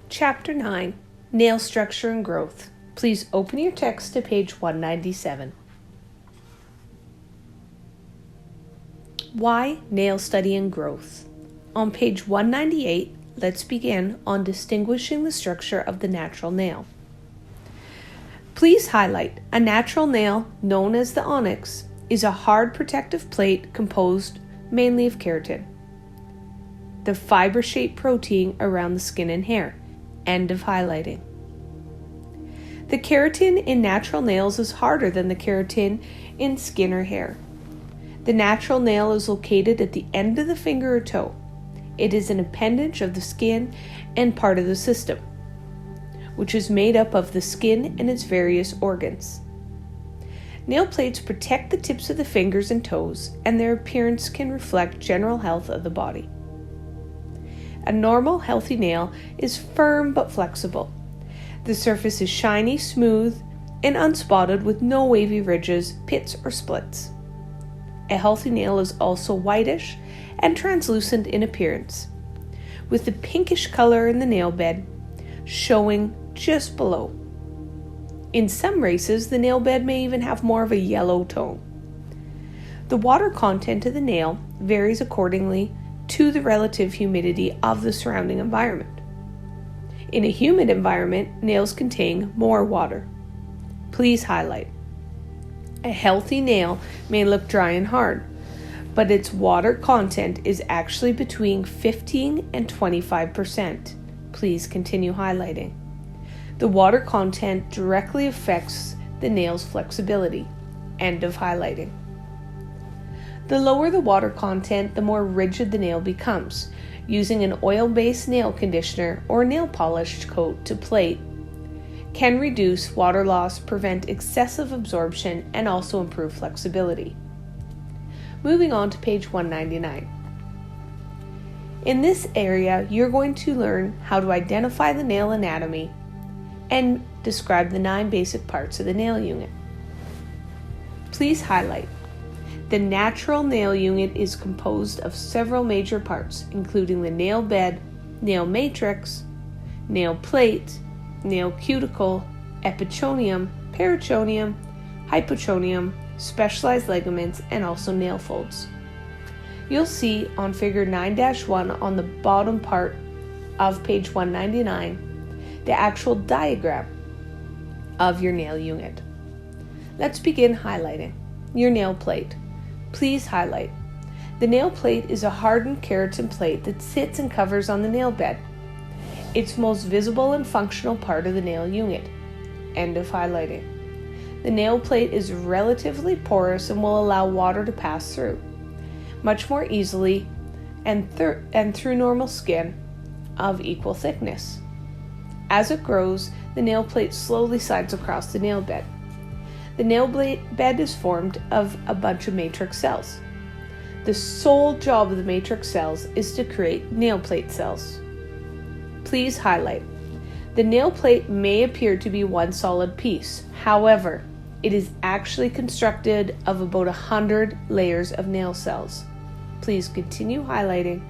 Chapter 9, Nail Structure and Growth. Please open your text to page 197. Why nail study and growth? On page 198, let's begin on distinguishing the structure of the natural nail. Please highlight, a natural nail, known as the onyx, is a hard protective plate composed mainly of keratin, the fiber-shaped protein around the skin and hair. End of highlighting. The keratin in natural nails is harder than the keratin in skin or hair. The natural nail is located at the end of the finger or toe. It is an appendage of the skin and part of the system, which is made up of the skin and its various organs. Nail plates protect the tips of the fingers and toes, and their appearance can reflect general health of the body. A normal, healthy nail is firm but flexible. The surface is shiny, smooth, and unspotted with no wavy ridges, pits, or splits. A healthy nail is also whitish and translucent in appearance, with the pinkish color in the nail bed showing just below. In some races, the nail bed may even have more of a yellow tone. The water content of the nail varies accordingly to the relative humidity of the surrounding environment. In a humid environment, nails contain more water. Please highlight. A healthy nail may look dry and hard, but its water content is actually between 15 and 25%. Please continue highlighting. The water content directly affects the nail's flexibility. End of highlighting. The lower the water content, the more rigid the nail becomes. Using an oil-based nail conditioner or nail polish coat to plate can reduce water loss, prevent excessive absorption, and also improve flexibility. Moving on to page 199. In this area, you're going to learn how to identify the nail anatomy and describe the 9 basic parts of the nail unit. Please highlight. The natural nail unit is composed of several major parts, including the nail bed, nail matrix, nail plate, nail cuticle, epiconium, periconium, hypoconium, specialized ligaments, and also nail folds. You'll see on figure 9-1 on the bottom part of page 199 the actual diagram of your nail unit. Let's begin highlighting your nail plate. Please highlight. The nail plate is a hardened keratin plate that sits and covers on the nail bed. It's most visible and functional part of the nail unit. End of highlighting. The nail plate is relatively porous and will allow water to pass through much more easily and through normal skin of equal thickness. As it grows, the nail plate slowly slides across the nail bed. The nail bed is formed of a bunch of matrix cells. The sole job of the matrix cells is to create nail plate cells. Please highlight. The nail plate may appear to be one solid piece. However, it is actually constructed of about 100 layers of nail cells. Please continue highlighting.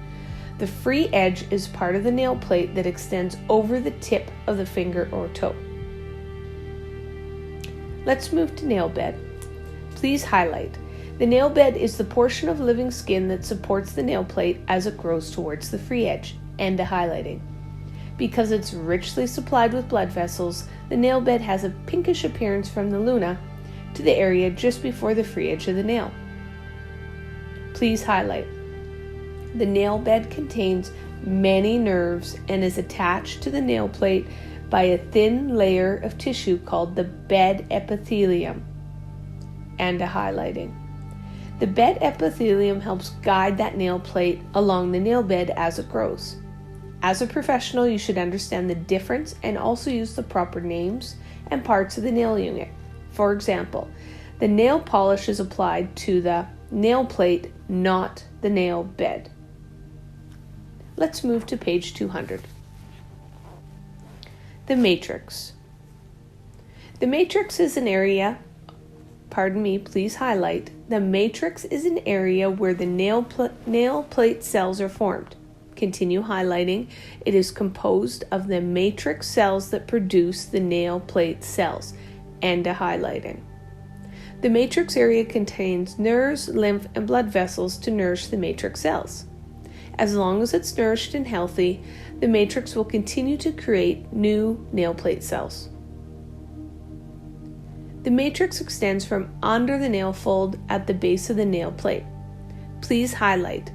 The free edge is part of the nail plate that extends over the tip of the finger or toe. Let's move to nail bed. Please highlight. The nail bed is the portion of living skin that supports the nail plate as it grows towards the free edge. End of highlighting. Because it's richly supplied with blood vessels, the nail bed has a pinkish appearance from the luna to the area just before the free edge of the nail. Please highlight. The nail bed contains many nerves and is attached to the nail plate by a thin layer of tissue called the bed epithelium. And a highlighting. The bed epithelium helps guide that nail plate along the nail bed as it grows. As a professional, you should understand the difference and also use the proper names and parts of the nail unit. For example, the nail polish is applied to the nail plate, not the nail bed. Let's move to page 200. The matrix. The matrix is an area, please highlight. The matrix is an area where the nail plate cells are formed. Continue highlighting. It is composed of the matrix cells that produce the nail plate cells. End of highlighting. The matrix area contains nerves, lymph, and blood vessels to nourish the matrix cells. As long as it's nourished and healthy, the matrix will continue to create new nail plate cells. The matrix extends from under the nail fold at the base of the nail plate. Please highlight.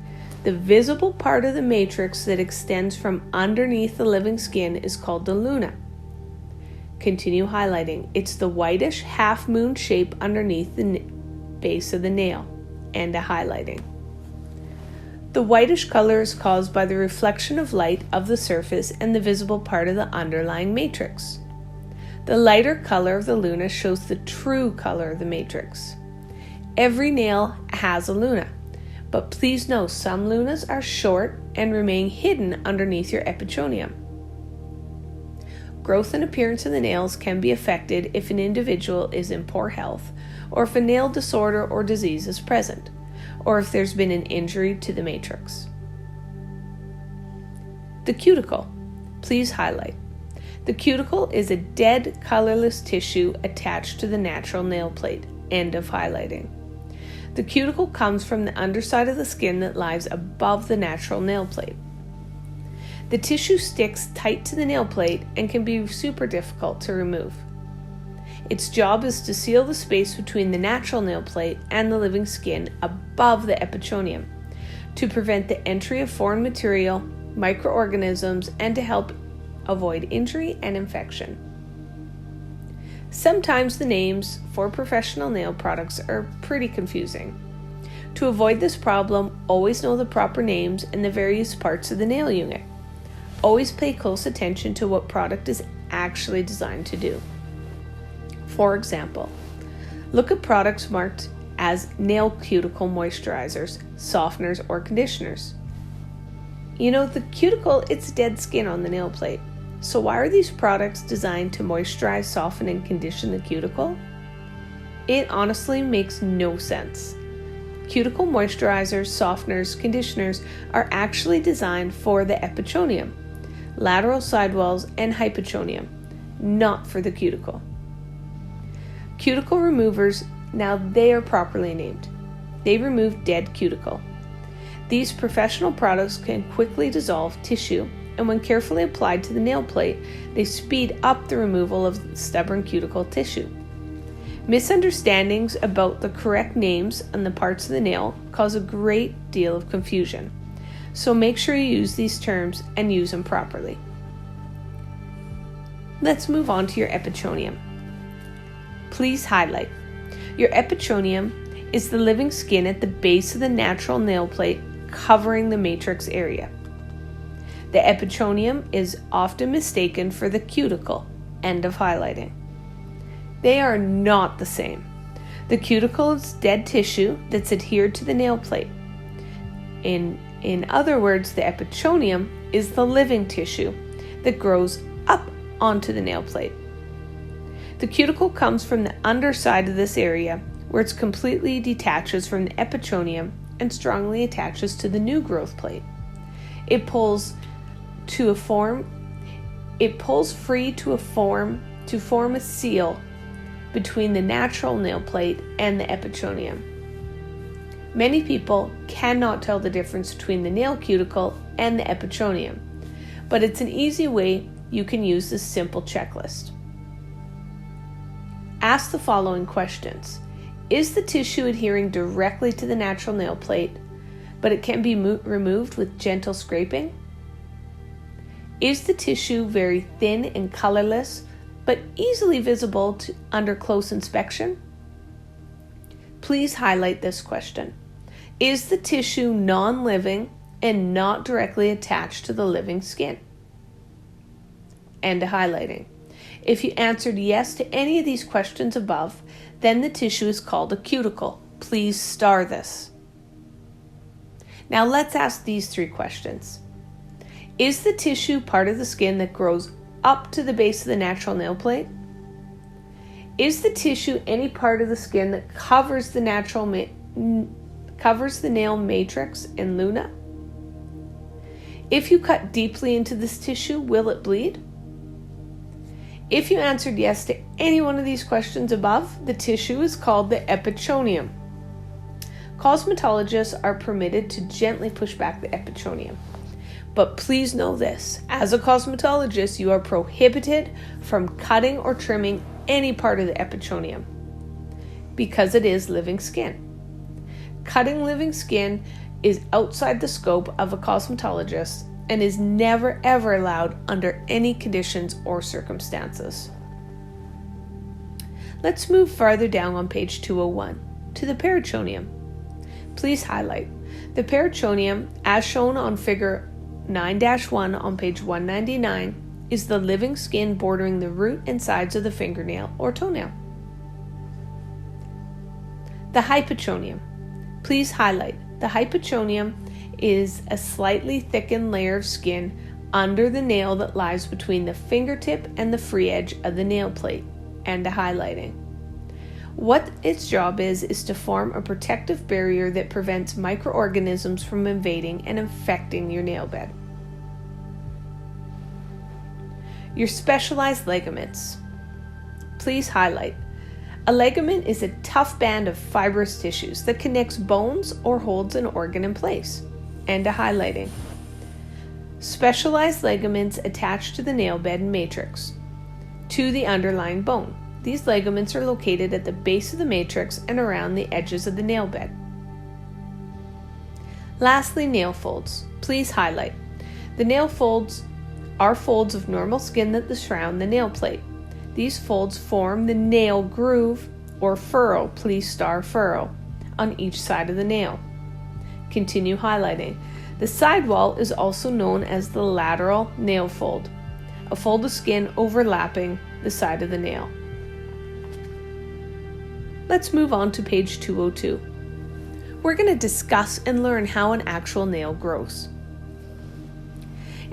The visible part of the matrix that extends from underneath the living skin is called the luna. Continue highlighting. It's the whitish half-moon shape underneath the base of the nail. End of highlighting. The whitish color is caused by the reflection of light of the surface and the visible part of the underlying matrix. The lighter color of the luna shows the true color of the matrix. Every nail has a luna, but please know some lunas are short and remain hidden underneath your epitonium. Growth and appearance of the nails can be affected if an individual is in poor health, or if a nail disorder or disease is present, or if there's been an injury to the matrix. The cuticle. Please highlight. The cuticle is a dead, colorless tissue attached to the natural nail plate. End of highlighting. The cuticle comes from the underside of the skin that lies above the natural nail plate. The tissue sticks tight to the nail plate and can be super difficult to remove. Its job is to seal the space between the natural nail plate and the living skin above the epitonium, to prevent the entry of foreign material, microorganisms, and to help avoid injury and infection. Sometimes the names for professional nail products are pretty confusing. To avoid this problem, always know the proper names and the various parts of the nail unit. Always pay close attention to what product is actually designed to do. For example, look at products marked as nail cuticle moisturizers, softeners, or conditioners. You know, the cuticle, it's dead skin on the nail plate. So why are these products designed to moisturize, soften, and condition the cuticle? It honestly makes no sense. Cuticle moisturizers, softeners, conditioners are actually designed for the epitonium, lateral sidewalls, and hypotonium, not for the cuticle. Cuticle removers, now they are properly named. They remove dead cuticle. These professional products can quickly dissolve tissue, and when carefully applied to the nail plate, they speed up the removal of stubborn cuticle tissue. Misunderstandings about the correct names on the parts of the nail cause a great deal of confusion, so make sure you use these terms and use them properly. Let's move on to your epitonium. Please highlight. Your epitonium is the living skin at the base of the natural nail plate covering the matrix area. The epitonium is often mistaken for the cuticle. End of highlighting. They are not the same. The cuticle is dead tissue that's adhered to the nail plate. In other words, the epitonium is the living tissue that grows up onto the nail plate. The cuticle comes from the underside of this area, where it completely detaches from the epitonium and strongly attaches to the new growth plate. It pulls free to form a seal between the natural nail plate and the epitonium. Many people cannot tell the difference between the nail cuticle and the epitonium, but it's an easy way you can use this simple checklist. Ask the following questions. Is the tissue adhering directly to the natural nail plate, but it can be removed with gentle scraping? Is the tissue very thin and colorless, but easily visible under close inspection? Please highlight this question. Is the tissue non-living and not directly attached to the living skin? End of highlighting. If you answered yes to any of these questions above, then the tissue is called a cuticle. Please star this. Now let's ask these three questions. Is the tissue part of the skin that grows up to the base of the natural nail plate? Is the tissue any part of the skin that covers the nail matrix and luna? If you cut deeply into this tissue, will it bleed? If you answered yes to any one of these questions above, the tissue is called the epitonium. Cosmetologists are permitted to gently push back the epitonium. But please know this, as a cosmetologist, you are prohibited from cutting or trimming any part of the epitonium because it is living skin. Cutting living skin is outside the scope of a cosmetologist and is never ever allowed under any conditions or circumstances. Let's move farther down on page 201 to the peritoneum. Please highlight the peritoneum, as shown on figure 9-1 on page 199, is the living skin bordering the root and sides of the fingernail or toenail. The hypotonium. Please highlight the hypotonium is a slightly thickened layer of skin under the nail that lies between the fingertip and the free edge of the nail plate, and a highlighting. What its job is to form a protective barrier that prevents microorganisms from invading and infecting your nail bed. Your specialized ligaments. Please highlight. A ligament is a tough band of fibrous tissues that connects bones or holds an organ in place, and a highlighting. Specialized ligaments attach to the nail bed and matrix to the underlying bone. These ligaments are located at the base of the matrix and around the edges of the nail bed. Lastly, nail folds. Please highlight. The nail folds are folds of normal skin that surround the nail plate. These folds form the nail groove or furrow, please star furrow, on each side of the nail. Continue highlighting. The sidewall is also known as the lateral nail fold, a fold of skin overlapping the side of the nail. Let's move on to page 202. We're going to discuss and learn how an actual nail grows.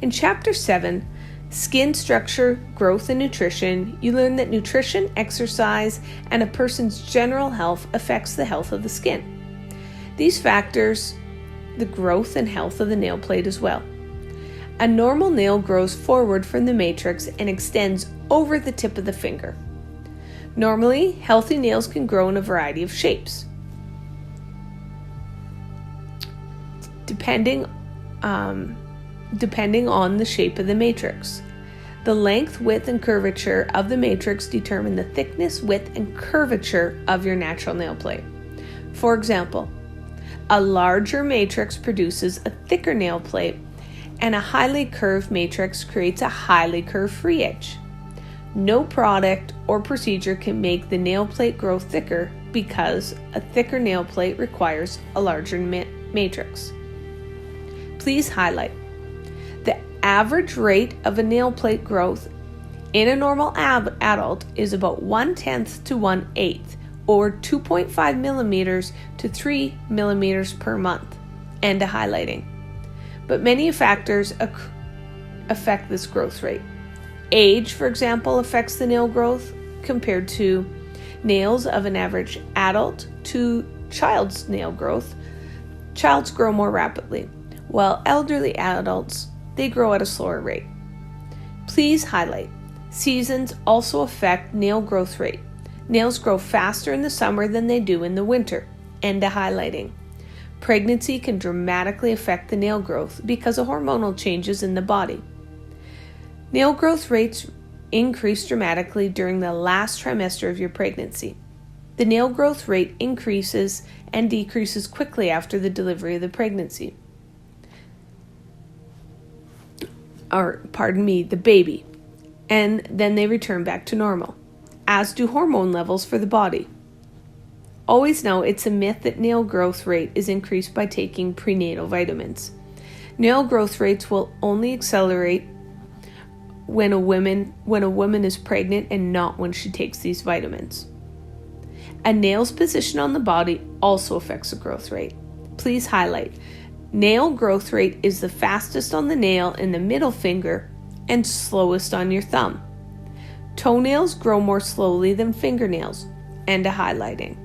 In Chapter 7, Skin Structure, Growth and Nutrition, you learn that nutrition, exercise, and a person's general health affects the health of the skin. These factors the growth and health of the nail plate as well. A normal nail grows forward from the matrix and extends over the tip of the finger. Normally, healthy nails can grow in a variety of shapes, depending on the shape of the matrix. The length, width, and curvature of the matrix determine the thickness, width, and curvature of your natural nail plate. For example, a larger matrix produces a thicker nail plate, and a highly curved matrix creates a highly curved free edge. No product or procedure can make the nail plate grow thicker because a thicker nail plate requires a larger matrix. Please highlight. The average rate of a nail plate growth in a normal adult is about 1/10 to 1/8, or 2.5 millimeters to 3 millimeters per month, and a highlighting. But many factors affect this growth rate. Age, for example, affects the nail growth compared to nails of an average adult to child's nail growth. Child's grow more rapidly, while elderly adults, they grow at a slower rate. Please highlight. Seasons also affect nail growth rate. Nails grow faster in the summer than they do in the winter, and a highlighting. Pregnancy can dramatically affect the nail growth because of hormonal changes in the body. Nail growth rates increase dramatically during the last trimester of your pregnancy. The nail growth rate increases and decreases quickly after the delivery of the pregnancy. The baby. And then they return back to normal, as do hormone levels for the body. Always know it's a myth that nail growth rate is increased by taking prenatal vitamins. Nail growth rates will only accelerate when a woman is pregnant and not when she takes these vitamins. A nail's position on the body also affects the growth rate. Please highlight. Nail growth rate is the fastest on the nail in the middle finger and slowest on your thumb. Toenails grow more slowly than fingernails, and a highlighting.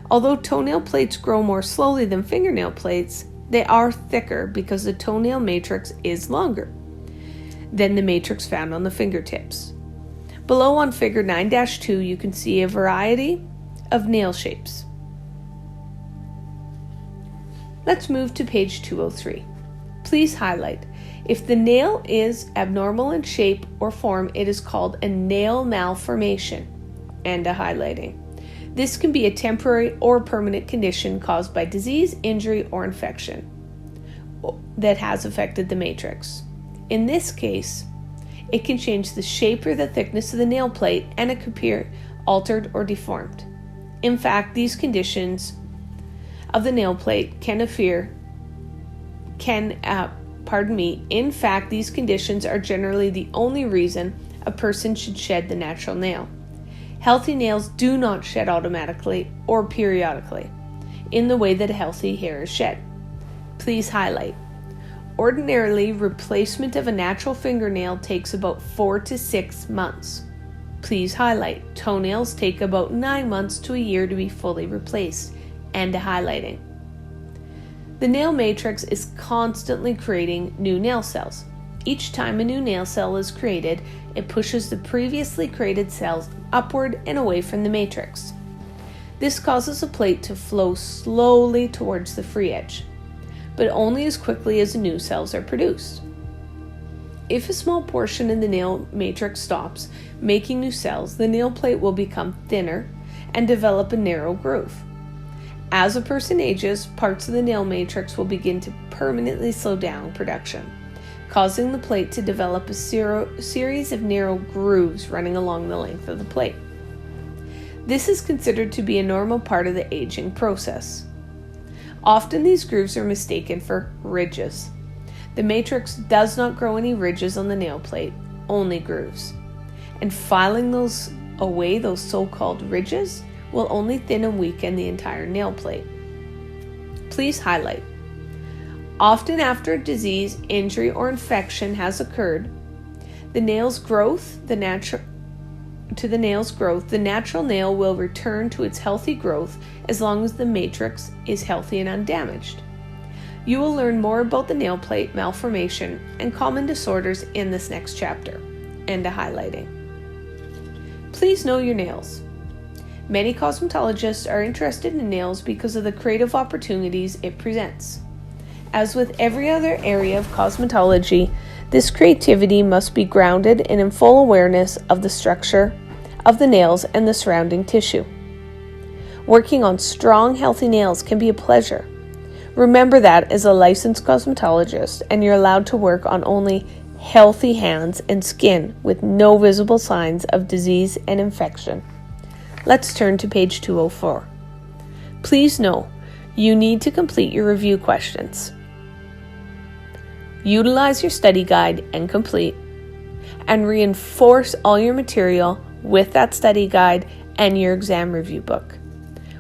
Although toenail plates grow more slowly than fingernail plates, They are thicker because the toenail matrix is longer than the matrix found on the fingertips. Below on figure 9-2, you can see a variety of nail shapes. Let's move to page 203. Please highlight. If the nail is abnormal in shape or form, it is called a nail malformation, and a highlighting. This can be a temporary or permanent condition caused by disease, injury, or infection that has affected the matrix. In this case, it can change the shape or the thickness of the nail plate, and it could appear altered or deformed. In fact, these conditions of the nail plate In fact, these conditions are generally the only reason a person should shed the natural nail. Healthy nails do not shed automatically or periodically in the way that a healthy hair is shed. Please highlight. Ordinarily, replacement of a natural fingernail takes about 4 to 6 months. Please highlight. Toenails take about 9 months to a year to be fully replaced, and a highlighting. The nail matrix is constantly creating new nail cells. Each time a new nail cell is created, it pushes the previously created cells upward and away from the matrix. This causes a plate to flow slowly towards the free edge, but only as quickly as the new cells are produced. If a small portion in the nail matrix stops making new cells, the nail plate will become thinner and develop a narrow groove. As a person ages, parts of the nail matrix will begin to permanently slow down production, causing the plate to develop a series of narrow grooves running along the length of the plate. This is considered to be a normal part of the aging process. Often these grooves are mistaken for ridges. The matrix does not grow any ridges on the nail plate, only grooves. And filing those so-called ridges will only thin and weaken the entire nail plate. Please highlight. Often after a disease, injury, or infection has occurred, the natural nail will return to its healthy growth as long as the matrix is healthy and undamaged. You will learn more about the nail plate malformation and common disorders in this next chapter, and a highlighting. Please know your nails. Many cosmetologists are interested in nails because of the creative opportunities it presents. As with every other area of cosmetology, this creativity must be grounded in full awareness of the structure of the nails and the surrounding tissue. Working on strong, healthy nails can be a pleasure. Remember that as a licensed cosmetologist, and you're allowed to work on only healthy hands and skin with no visible signs of disease and infection. Let's turn to page 204. Please know, you need to complete your review questions. Utilize your study guide and complete, and reinforce all your material with that study guide and your exam review book.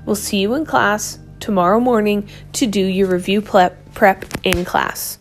We'll see you in class tomorrow morning to do your review prep in class.